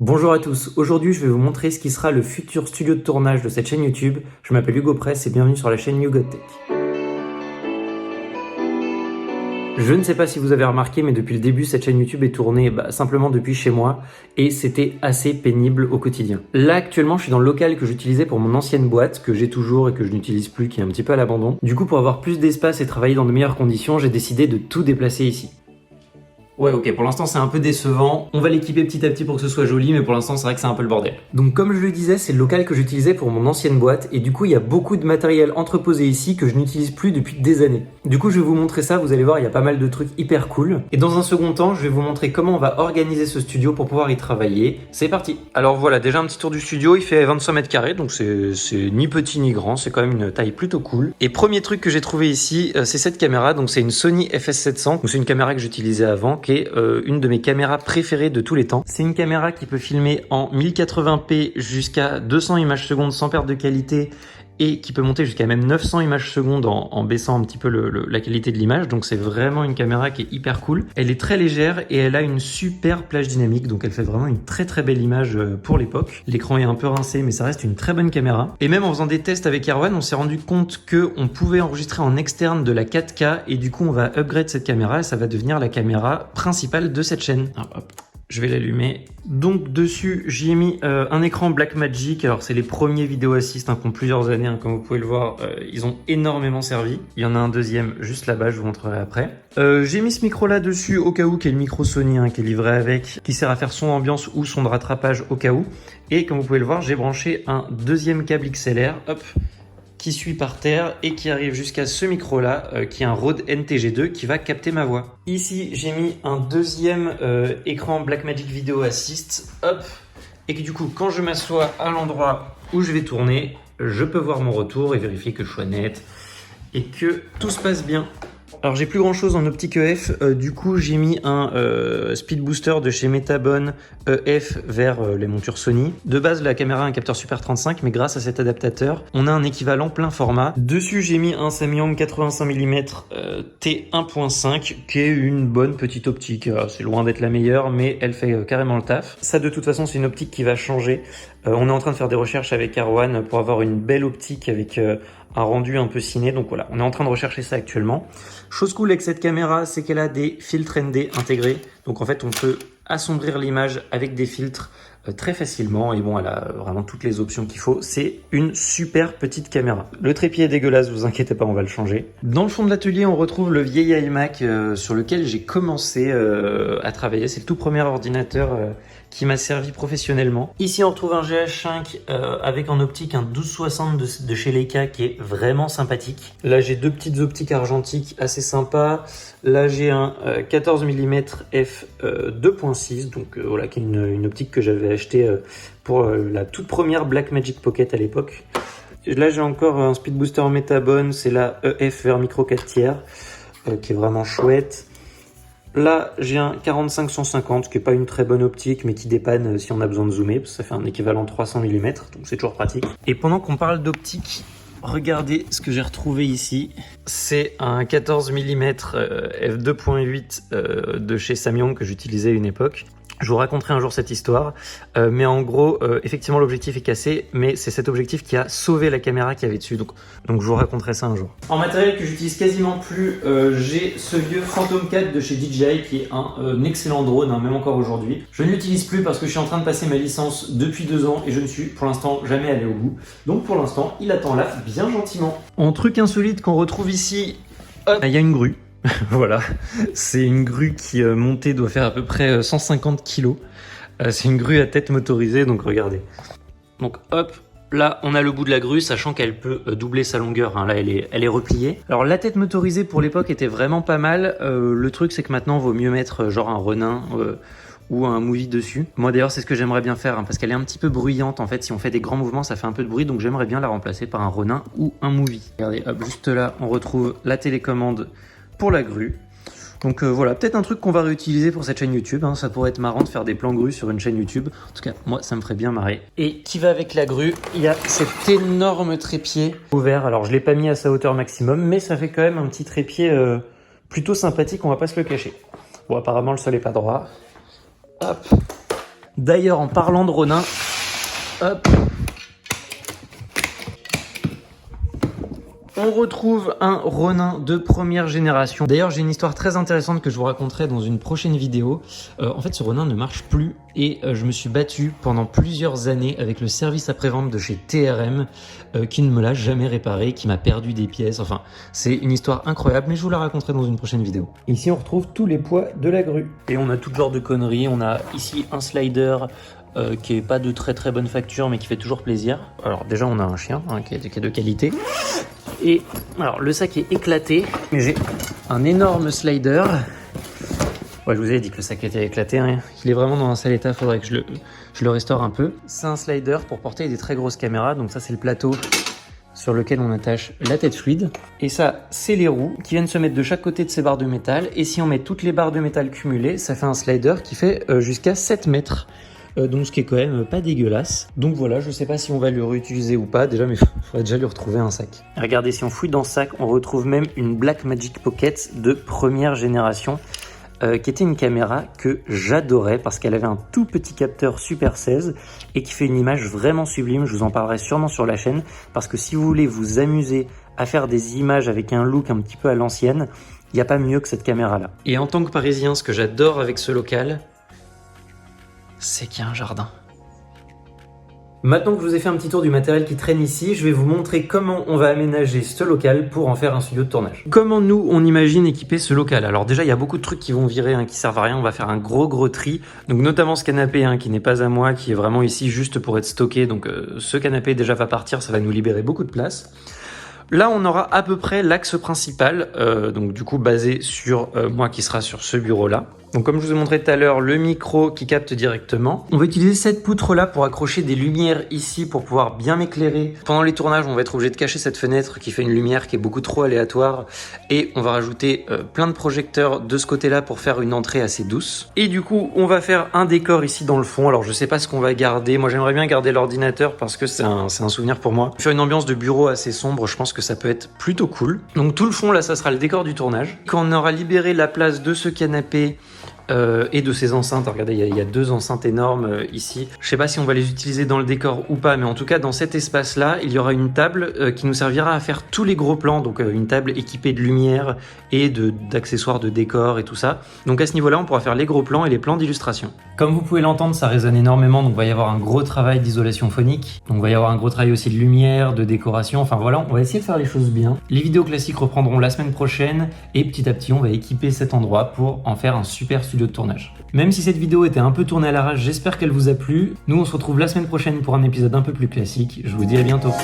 Bonjour à tous, aujourd'hui je vais vous montrer ce qui sera le futur studio de tournage de cette chaîne YouTube. Je m'appelle Hugo Press et bienvenue sur la chaîne You Got Tech. Je ne sais pas si vous avez remarqué, mais depuis le début, cette chaîne YouTube est tournée simplement depuis chez moi et c'était assez pénible au quotidien. Là, actuellement, je suis dans le local que j'utilisais pour mon ancienne boîte, que j'ai toujours et que je n'utilise plus, qui est un petit peu à l'abandon. Du coup, pour avoir plus d'espace et travailler dans de meilleures conditions, j'ai décidé de tout déplacer ici. Ouais, ok, pour l'instant c'est un peu décevant. On va l'équiper petit à petit pour que ce soit joli, mais pour l'instant c'est vrai que c'est un peu le bordel. Donc comme je le disais, c'est le local que j'utilisais pour mon ancienne boîte, et du coup il y a beaucoup de matériel entreposé ici que je n'utilise plus depuis des années. Du coup je vais vous montrer ça, vous allez voir, il y a pas mal de trucs hyper cool. Et dans un second temps, je vais vous montrer comment on va organiser ce studio pour pouvoir y travailler. C'est parti. Alors voilà, déjà un petit tour du studio, il fait 25 mètres carrés, donc c'est ni petit ni grand, c'est quand même une taille plutôt cool. Et premier truc que j'ai trouvé ici, c'est cette caméra, donc c'est une Sony FS700, donc c'est une caméra que j'utilisais avant, qui est une de mes caméras préférées de tous les temps. C'est une caméra qui peut filmer en 1080p jusqu'à 200 images secondes sans perte de qualité et qui peut monter jusqu'à même 900 images secondes en baissant un petit peu la qualité de l'image. Donc c'est vraiment une caméra qui est hyper cool. Elle est très légère et elle a une super plage dynamique, donc elle fait vraiment une très très belle image pour l'époque. L'écran est un peu rincé, mais ça reste une très bonne caméra. Et même en faisant des tests avec Erwan, on s'est rendu compte qu'on pouvait enregistrer en externe de la 4K et du coup on va upgrade cette caméra et ça va devenir la caméra principale de cette chaîne. Hop. Je vais l'allumer. Donc dessus, j'y ai mis un écran Blackmagic. Alors c'est les premiers vidéo assist qui ont plusieurs années, comme vous pouvez le voir. Ils ont énormément servi. Il y en a un deuxième juste là-bas, je vous montrerai après. J'ai mis ce micro là dessus au cas où, qui est le micro Sony qui est livré avec, qui sert à faire son ambiance ou son de rattrapage au cas où. Et comme vous pouvez le voir, j'ai branché un deuxième câble XLR, hop, qui suit par terre et qui arrive jusqu'à ce micro là qui est un Rode NTG2 qui va capter ma voix. Ici j'ai mis un deuxième écran Blackmagic Video Assist, hop, et que du coup quand je m'assois à l'endroit où je vais tourner, je peux voir mon retour et vérifier que je sois net et que tout se passe bien. Alors j'ai plus grand chose en optique EF, du coup j'ai mis un speed booster de chez Metabone EF vers les montures Sony. De base la caméra a un capteur Super 35, mais grâce à cet adaptateur, on a un équivalent plein format. Dessus j'ai mis un Samyang 85 mm T1.5 qui est une bonne petite optique. C'est loin d'être la meilleure, mais elle fait carrément le taf. Ça de toute façon c'est une optique qui va changer. On est en train de faire des recherches avec Erwan pour avoir une belle optique avec un rendu un peu ciné, donc voilà, on est en train de rechercher ça actuellement. Chose cool avec cette caméra, c'est qu'elle a des filtres ND intégrés, donc en fait on peut assombrir l'image avec des filtres très facilement, et bon, elle a vraiment toutes les options qu'il faut. C'est une super petite caméra. Le trépied est dégueulasse, vous inquiétez pas, on va le changer. Dans le fond de l'atelier, on retrouve le vieil iMac sur lequel j'ai commencé à travailler. C'est le tout premier ordinateur qui m'a servi professionnellement. Ici, on retrouve un GH5 avec en optique un 1260 de chez Leica qui est vraiment sympathique. Là, j'ai deux petites optiques argentiques assez sympas. Là, j'ai un 14 mm f 2.6, donc voilà, qui est une optique que j'avais achetée pour la toute première Blackmagic Pocket à l'époque. Là, j'ai encore un speed booster Metabone, c'est la EF vers micro 4 tiers, qui est vraiment chouette. Là, j'ai un 45-150, qui n'est pas une très bonne optique, mais qui dépanne si on a besoin de zoomer, parce que ça fait un équivalent 300 mm, donc c'est toujours pratique. Et pendant qu'on parle d'optique, regardez ce que j'ai retrouvé ici. C'est un 14 mm f2.8 de chez Samyang que j'utilisais à une époque. Je vous raconterai un jour cette histoire, mais en gros, effectivement, l'objectif est cassé, mais c'est cet objectif qui a sauvé la caméra qu'il y avait dessus, donc je vous raconterai ça un jour. En matériel que j'utilise quasiment plus, j'ai ce vieux Phantom 4 de chez DJI qui est un excellent drone, même encore aujourd'hui. Je ne l'utilise plus parce que je suis en train de passer ma licence depuis 2 ans et je ne suis pour l'instant jamais allé au bout. Donc pour l'instant, il attend là bien gentiment. En truc insolite qu'on retrouve ici, hop, il y a une grue. Voilà, c'est une grue qui montée doit faire à peu près 150 kg. C'est une grue à tête motorisée, donc regardez. Donc hop, là on a le bout de la grue, sachant qu'elle peut doubler sa longueur, là elle est repliée. Alors la tête motorisée pour l'époque était vraiment pas mal. Le truc c'est que maintenant il vaut mieux mettre genre un Ronin ou un movie dessus. Moi d'ailleurs c'est ce que j'aimerais bien faire, parce qu'elle est un petit peu bruyante en fait. Si on fait des grands mouvements ça fait un peu de bruit, donc j'aimerais bien la remplacer par un Ronin ou un movie. Regardez, hop, juste là on retrouve la télécommande pour la grue. Donc voilà, peut-être un truc qu'on va réutiliser pour cette chaîne YouTube, ça pourrait être marrant de faire des plans grue sur une chaîne YouTube. En tout cas, moi ça me ferait bien marrer. Et qui va avec la grue, il y a cet énorme trépied ouvert. Alors je l'ai pas mis à sa hauteur maximum, mais ça fait quand même un petit trépied plutôt sympathique, on va pas se le cacher. Bon, apparemment le sol est pas droit. Hop. D'ailleurs, en parlant de Ronin, hop, on retrouve un Ronin de première génération. D'ailleurs, j'ai une histoire très intéressante que je vous raconterai dans une prochaine vidéo. En fait, ce Ronin ne marche plus et je me suis battu pendant plusieurs années avec le service après-vente de chez TRM qui ne me l'a jamais réparé, qui m'a perdu des pièces. Enfin, c'est une histoire incroyable, mais je vous la raconterai dans une prochaine vidéo. Ici, on retrouve tous les poids de la grue. Et on a tout genre de conneries. On a ici un slider qui est pas de très très bonne facture, mais qui fait toujours plaisir. Alors déjà, on a un chien qui est de qualité. Et alors le sac est éclaté, mais j'ai un énorme slider. Ouais, je vous avais dit que le sac était éclaté, hein. Il est vraiment dans un sale état, faudrait que je le restaure un peu. C'est un slider pour porter des très grosses caméras, donc ça c'est le plateau sur lequel on attache la tête fluide. Et ça, c'est les roues qui viennent se mettre de chaque côté de ces barres de métal. Et si on met toutes les barres de métal cumulées, ça fait un slider qui fait jusqu'à 7 mètres. Donc ce qui est quand même pas dégueulasse. Donc voilà, je sais pas si on va le réutiliser ou pas déjà, mais il faudrait déjà lui retrouver un sac. Regardez, si on fouille dans ce sac, on retrouve même une Blackmagic Pocket de première génération qui était une caméra que j'adorais parce qu'elle avait un tout petit capteur Super 16 et qui fait une image vraiment sublime. Je vous en parlerai sûrement sur la chaîne parce que si vous voulez vous amuser à faire des images avec un look un petit peu à l'ancienne, il n'y a pas mieux que cette caméra là. Et en tant que Parisien, ce que j'adore avec ce local, c'est qu'il y a un jardin. Maintenant que je vous ai fait un petit tour du matériel qui traîne ici, je vais vous montrer comment on va aménager ce local pour en faire un studio de tournage. Comment nous, on imagine équiper ce local? Alors déjà, il y a beaucoup de trucs qui vont virer, qui servent à rien. On va faire un gros tri. Donc notamment ce canapé qui n'est pas à moi, qui est vraiment ici juste pour être stocké. Donc ce canapé déjà va partir, ça va nous libérer beaucoup de place. Là, on aura à peu près l'axe principal, donc du coup basé sur moi qui sera sur ce bureau-là. Donc comme je vous ai montré tout à l'heure, le micro qui capte directement. On va utiliser cette poutre-là pour accrocher des lumières ici pour pouvoir bien m'éclairer. Pendant les tournages, on va être obligé de cacher cette fenêtre qui fait une lumière qui est beaucoup trop aléatoire. Et on va rajouter plein de projecteurs de ce côté-là pour faire une entrée assez douce. Et du coup, on va faire un décor ici dans le fond. Alors je sais pas ce qu'on va garder. Moi, j'aimerais bien garder l'ordinateur parce que c'est un souvenir pour moi. Faire une ambiance de bureau assez sombre, je pense que ça peut être plutôt cool. Donc tout le fond, là, ça sera le décor du tournage. Quand on aura libéré la place de ce canapé, et de ces enceintes, regardez, il y a deux enceintes énormes ici. Je sais pas si on va les utiliser dans le décor ou pas, mais en tout cas dans cet espace là il y aura une table qui nous servira à faire tous les gros plans, donc une table équipée de lumière et d'accessoires de décor et tout ça. Donc à ce niveau là on pourra faire les gros plans et les plans d'illustration. Comme vous pouvez l'entendre, ça résonne énormément, donc il va y avoir un gros travail d'isolation phonique, donc il va y avoir un gros travail aussi de lumière, de décoration, enfin voilà, on va essayer de faire les choses bien. Les vidéos classiques reprendront la semaine prochaine et petit à petit on va équiper cet endroit pour en faire un super studio de tournage. Même si cette vidéo était un peu tournée à l'arrache, j'espère qu'elle vous a plu. Nous on se retrouve la semaine prochaine pour un épisode un peu plus classique. Je vous dis à bientôt.